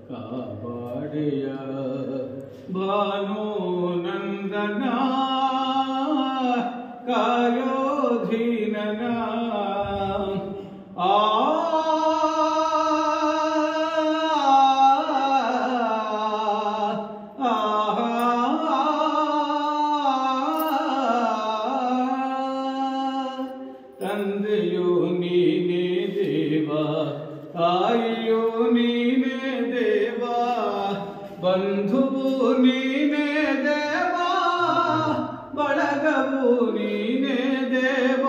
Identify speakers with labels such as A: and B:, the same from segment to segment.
A: ಕಾಪಾಡೆಯ ಭಾನು ನಂದನ ಕಾಯೋಧೀನನ ತಂದೆಯೋ ನೀನೇ ದೇವ, ತಾಯಿಯೋ ನೀನೇ ದೇವ, ಬಂಧುವು ನೀನೇ ದೇವ, ಬಳಗವು ನೀನೇ ದೇವ,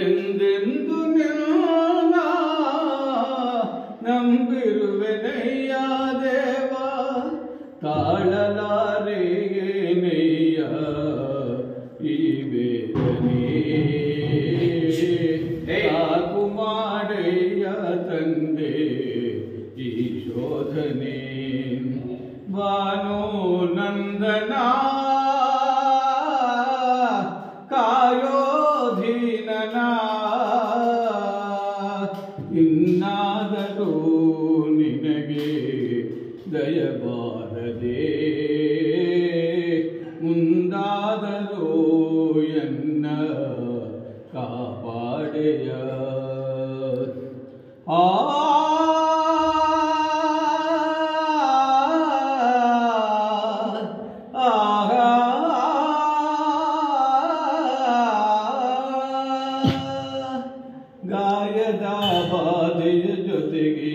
A: ಎಂದೆಂದು ನಿನ್ನ ನಂಬಿರುವೆನಯ್ಯ ದೇವ, ತಾಳಲಾರೆಯೇನಯ್ಯ ಈ ವೇದನೆ, ಸಾಕು ಮಾಡಯ್ಯ ತಂದೆ ಈ ಶೋಧನೆ. ಭಾನು ನಂದನ ಕಾಯೋಧೀನನ, ಇನ್ನಾದರೂ ನಿನಗೆ ದಯಬಾರದೆ, ಮುಂದಾದರೂ ಎನ್ನ ಕಾಪಾಡೆಯ. ಗಾಯದ ಬಾಧೆಯ ಜೊತೆಗೆ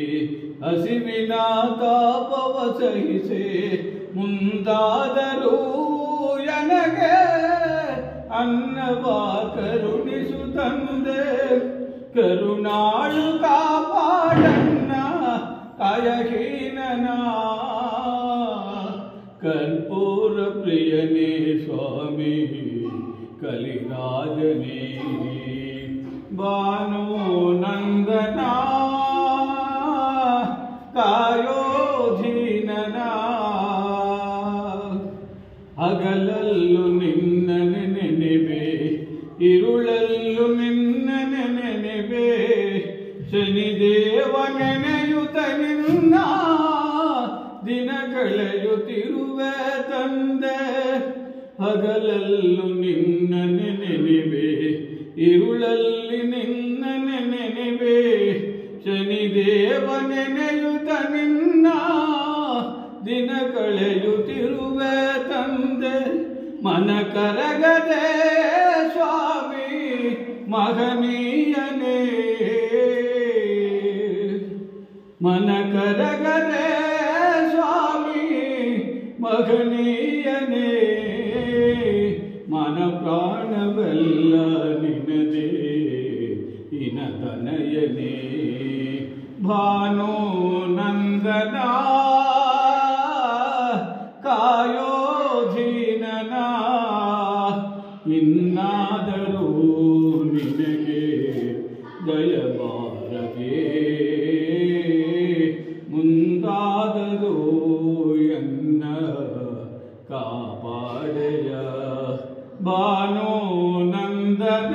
A: ಹಸಿವಿನ ತಾಪವ ಸಹಿಸೆ, ಮುಂದಾದರೂ ನನಗೆ ಅನ್ನವ ಕರುಣಿಸು ತಂದೆ, ಕರುಣಾಳು ಕಾಪಾಡನ್ನ ಕಾಯಹೀನನ, ಕರ್ಪೂರ ಪ್ರಿಯನೇ ಸ್ವಾಮಿ ಕಲಿರಾಜನೇ. ಭಾನು ನಂದನ ಕಾಯೋಧೀನನ, ಹಗಲಲ್ಲೂ ನಿನ್ನ ನೆನೆವೆ, ಇರುಳಲ್ಲೂ ನಿನ್ನ ನೆನೆವೆ, ಶನಿದೇವ ನೆನೆಯುತ್ತ ನಿನ್ನ ದಿನ ಕಳೆಯುತ್ತಿರುವೆ ತಂದೆ. ಹಗಲಲ್ಲೂ ನಿನ್ನ ನೆನೆವೆ, ಇರುಳಲ್ಲಿ ನಿನ್ನ ನೆನೆವೆ, ಶನಿದೇವ ನೆನೆಯುತ್ತ ನಿನ್ನ ದಿನ ಕಳೆಯುತ್ತಿರುವೆ ತಂದೆ. ಮನ ಕರಗದೆ ಸ್ವಾಮಿ ಮಹನೀಯನೇ, ಮನ ಕರಗದೆ ಸ್ವಾಮಿ ಮಹನೀಯನೇ, ಮನ ಪ್ರಾಣವೆಲ್ಲ ನಿನದೇ ಇನತನಯನೇ. ಭಾನು ನಂದನ ಕಾಯೋಧೀನನ, ಇನ್ನಾದರೂ ನಿನಗೆ ದಯಬಾರದೆ, ಮುಂದಾದರೂ ಎನ್ನ ಕಾಪಾಡೆಯ. ಭಾನು ನಂದನ